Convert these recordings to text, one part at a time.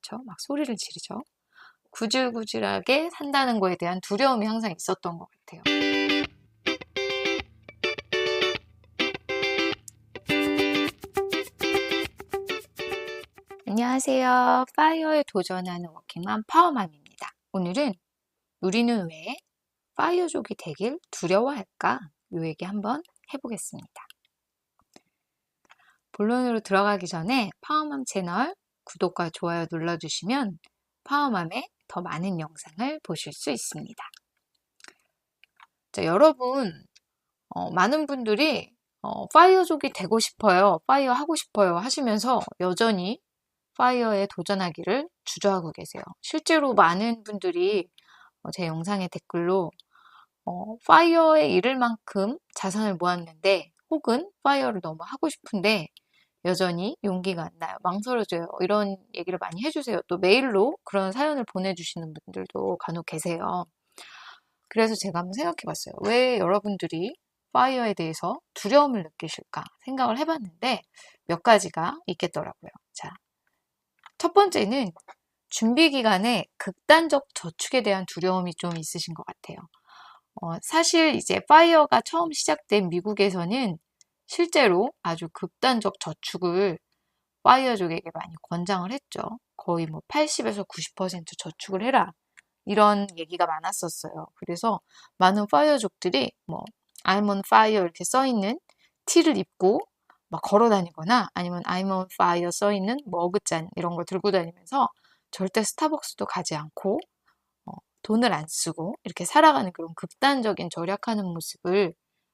않죠. 막 소리를 지르죠. 구질구질하게 산다는 거에 대한 두려움이 항상 있었던 것 같아요. 안녕하세요. 파이어에 도전하는 워킹맘 파워맘입니다. 오늘은 우리는 왜 파이어족이 되길 두려워할까? 요 얘기 한번 해보겠습니다. 본론으로 들어가기 전에 파워맘 채널 구독과 좋아요 눌러주시면 파워맘의 더 많은 영상을 보실 수 있습니다. 자, 여러분, 많은 분들이 파이어족이 되고 싶어요, 파이어 하고 싶어요 하시면서 여전히 파이어에 도전하기를 주저하고 계세요. 실제로 많은 분들이 제 영상의 댓글로 파이어에 이를 만큼 자산을 모았는데 혹은 파이어를 너무 하고 싶은데 여전히 용기가 안 나요. 망설여져요. 이런 얘기를 많이 해주세요. 또 메일로 그런 사연을 보내주시는 분들도 간혹 계세요. 그래서 제가 한번 생각해 봤어요. 왜 여러분들이 파이어에 대해서 두려움을 느끼실까 생각을 해봤는데 몇 가지가 있겠더라고요. 자, 첫 번째는 준비 기간에 극단적 저축에 대한 두려움이 좀 있으신 것 같아요. 사실 이제 파이어가 처음 시작된 미국에서는 실제로 아주 극단적 저축을 파이어족에게 많이 권장을 했죠. 거의 뭐 80에서 90% 저축을 해라. 이런 얘기가 많았었어요. 그래서 많은 파이어족들이 뭐 I'm on fire 이렇게 써있는 티를 입고 막 걸어 다니거나 아니면 I'm on fire 써있는 머그잔 이런 걸 들고 다니면서 절대 스타벅스도 가지 않고 돈을 안 쓰고 이렇게 살아가는 그런 극단적인 절약하는 모습을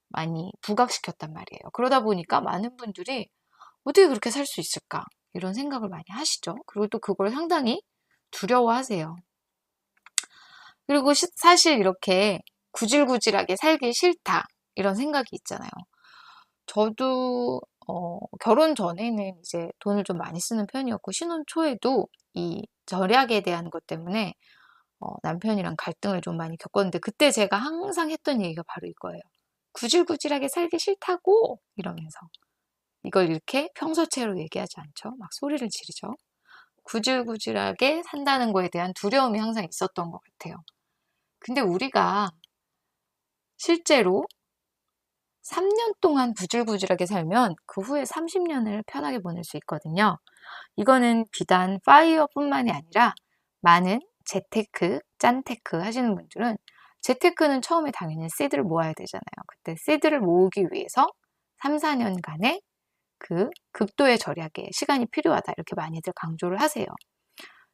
많이 부각시켰단 말이에요. 그러다 보니까 많은 분들이 어떻게 그렇게 살 수 있을까? 이런 생각을 많이 하시죠. 그리고 또 그걸 상당히 두려워하세요. 그리고 사실 이렇게 구질구질하게 살기 싫다 이런 생각이 있잖아요. 저도 결혼 전에는 이제 돈을 좀 많이 쓰는 편이었고 신혼 초에도 이 절약에 대한 것 때문에 남편이랑 갈등을 좀 많이 겪었는데 그때 제가 항상 했던 얘기가 바로 이거예요. 구질구질하게 살기 싫다고 이러면서 이걸 이렇게 평소체로 얘기하지 않죠. 막 소리를 지르죠. 구질구질하게 산다는 거에 대한 두려움이 항상 있었던 것 같아요. 근데 우리가 실제로 3년 동안 구질구질하게 살면 그 후에 30년을 편하게 보낼 수 있거든요. 이거는 비단 파이어뿐만이 아니라 많은 재테크, 짠테크 하시는 분들은 재테크는 처음에 당연히 씨드를 모아야 되잖아요. 그때 씨드를 모으기 위해서 3, 4년간의 그 극도의 절약에 시간이 필요하다 이렇게 많이들 강조를 하세요.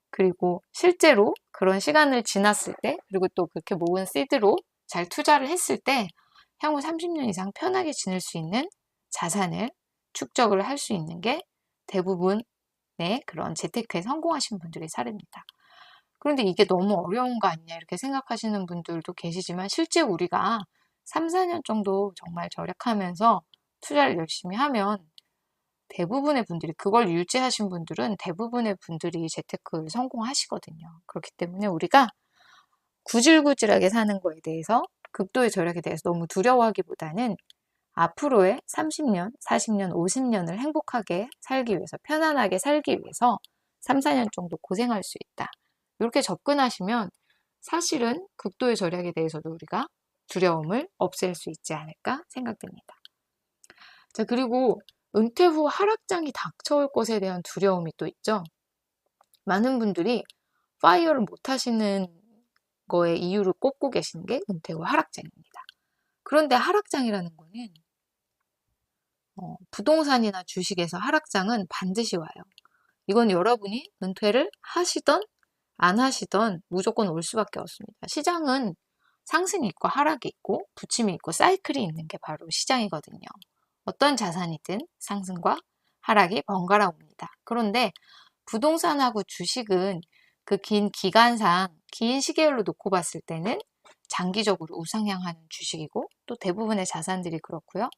그리고 실제로 그런 시간을 지났을 때 그리고 또 그렇게 모은 씨드로 잘 투자를 했을 때 향후 30년 이상 편하게 지낼 수 있는 자산을 축적을 할 수 있는 게 대부분의 그런 재테크에 성공하신 분들의 사례입니다. 그런데 이게 너무 어려운 거 아니냐 이렇게 생각하시는 분들도 계시지만 실제 우리가 3, 4년 정도 정말 절약하면서 투자를 열심히 하면 대부분의 분들이 그걸 유지하신 분들은 대부분의 분들이 재테크를 성공하시거든요. 그렇기 때문에 우리가 구질구질하게 사는 거에 대해서 극도의 절약에 대해서 너무 두려워하기보다는 앞으로의 30년, 40년, 50년을 행복하게 살기 위해서 편안하게 살기 위해서 3, 4년 정도 고생할 수 있다. 이렇게 접근하시면 사실은 극도의 절약에 대해서도 우리가 두려움을 없앨 수 있지 않을까 생각됩니다. 자, 그리고 은퇴 후 하락장이 닥쳐올 것에 대한 두려움이 또 있죠. 많은 분들이 파이어를 못 하시는 거에 이유를 꼽고 계시는 게 은퇴 후 하락장입니다. 그런데 하락장이라는 거는 부동산이나 주식에서 하락장은 반드시 와요. 이건 여러분이 은퇴를 하시던 안 하시던 무조건 올 수밖에 없습니다. 시장은 상승이 있고 하락이 있고 부침이 있고 사이클이 있는 게 바로 시장이거든요. 어떤 자산이든 상승과 하락이 번갈아 옵니다. 그런데 부동산하고 주식은 그 긴 기간상 긴 시계열로 놓고 봤을 때는 장기적으로 우상향하는 주식이고 또 대부분의 자산들이 그렇고요.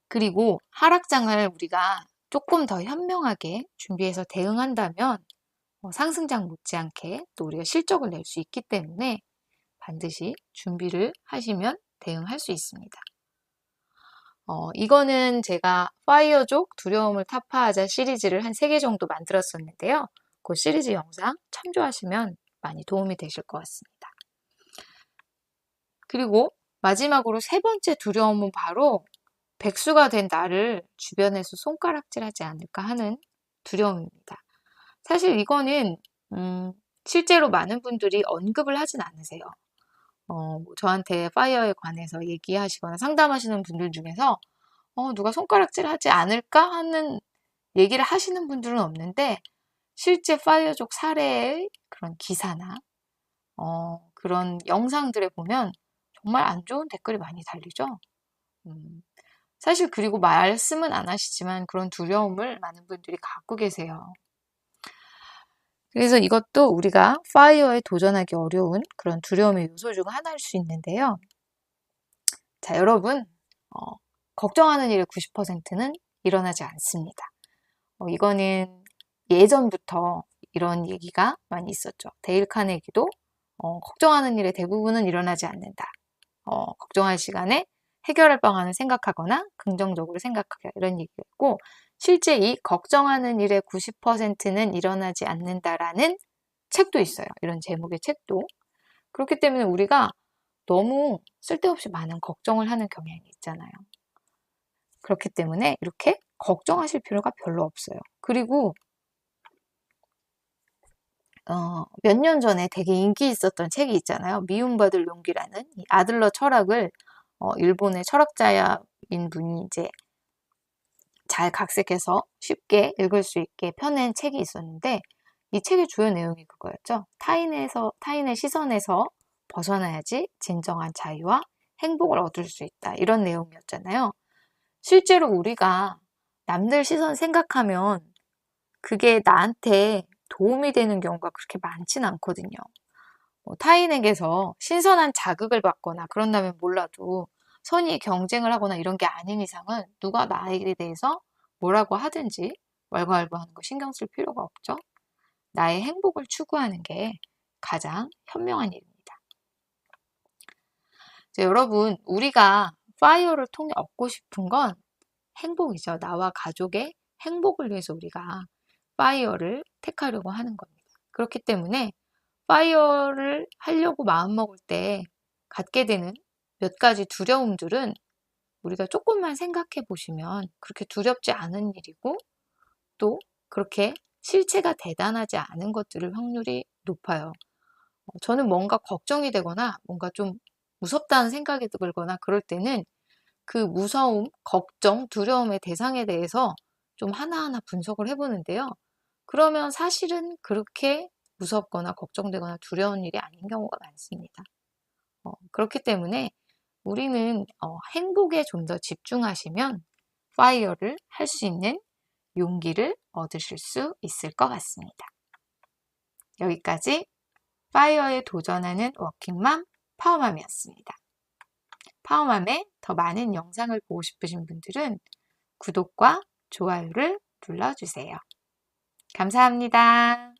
그리고 하락장을 우리가 조금 더 현명하게 준비해서 대응한다면 상승장 못지않게 또 우리가 실적을 낼 수 있기 때문에 반드시 준비를 하시면 대응할 수 있습니다. 이거는 제가 파이어족 두려움을 타파하자 시리즈를 한 3개 정도 만들었었는데요. 그 시리즈 영상 참조하시면 많이 도움이 되실 것 같습니다. 그리고 마지막으로 3번째 두려움은 바로 백수가 된 나를 주변에서 손가락질하지 않을까 하는 두려움입니다. 사실 이거는 실제로 많은 분들이 언급을 하진 않으세요. 저한테 파이어에 관해서 얘기하시거나 상담하시는 분들 중에서 누가 손가락질하지 않을까 하는 얘기를 하시는 분들은 없는데 실제 파이어족 사례의 그런 기사나 그런 영상들에 보면 정말 안 좋은 댓글이 많이 달리죠. 사실 그리고 말씀은 안 하시지만 그런 두려움을 많은 분들이 갖고 계세요. 그래서 이것도 우리가 파이어에 도전하기 어려운 그런 두려움의 요소 중 하나일 수 있는데요. 자, 여러분, 걱정하는 일의 90%는 일어나지 않습니다. 이거는 예전부터 이런 얘기가 많이 있었죠. 데일 카네기도 걱정하는 일의 대부분은 일어나지 않는다. 걱정할 시간에 해결할 방안을 생각하거나 긍정적으로 생각하게 이런 얘기였고 실제 이 걱정하는 일의 90%는 일어나지 않는다라는 책도 있어요. 이런 제목의 책도. 그렇기 때문에 우리가 너무 쓸데없이 많은 걱정을 하는 경향이 있잖아요. 그렇기 때문에 이렇게 걱정하실 필요가 별로 없어요. 그리고 몇 년 전에 되게 인기 있었던 책이 있잖아요. 미움받을 용기라는 이 아들러 철학을 일본의 철학자인 분이 이제 잘 각색해서 쉽게 읽을 수 있게 펴낸 책이 있었는데 이 책의 주요 내용이 그거였죠. 타인의 시선에서 벗어나야지 진정한 자유와 행복을 얻을 수 있다. 이런 내용이었잖아요. 실제로 우리가 남들 시선 생각하면 그게 나한테 도움이 되는 경우가 그렇게 많진 않거든요. 타인에게서 신선한 자극을 받거나 그런다면 몰라도 선의 경쟁을 하거나 이런 게 아닌 이상은 누가 나에 대해서 뭐라고 하든지 왈가왈부하는 거 신경 쓸 필요가 없죠. 나의 행복을 추구하는 게 가장 현명한 일입니다. 여러분, 우리가 파이어를 통해 얻고 싶은 건 행복이죠. 나와 가족의 행복을 위해서 우리가 파이어를 택하려고 하는 겁니다. 그렇기 때문에 파이어를 하려고 마음먹을 때 갖게 되는 몇 가지 두려움들은 우리가 조금만 생각해 보시면 그렇게 두렵지 않은 일이고 또 그렇게 실체가 대단하지 않은 것들일 확률이 높아요. 저는 뭔가 걱정이 되거나 뭔가 좀 무섭다는 생각이 들거나 그럴 때는 그 무서움, 걱정, 두려움의 대상에 대해서 좀 하나하나 분석을 해보는데요. 그러면 사실은 그렇게 무섭거나 걱정되거나 두려운 일이 아닌 경우가 많습니다. 그렇기 때문에 우리는 행복에 좀 더 집중하시면 파이어를 할 수 있는 용기를 얻으실 수 있을 것 같습니다. 여기까지 파이어에 도전하는 워킹맘 파워맘이었습니다. 파워맘의 더 많은 영상을 보고 싶으신 분들은 구독과 좋아요를 눌러주세요. 감사합니다.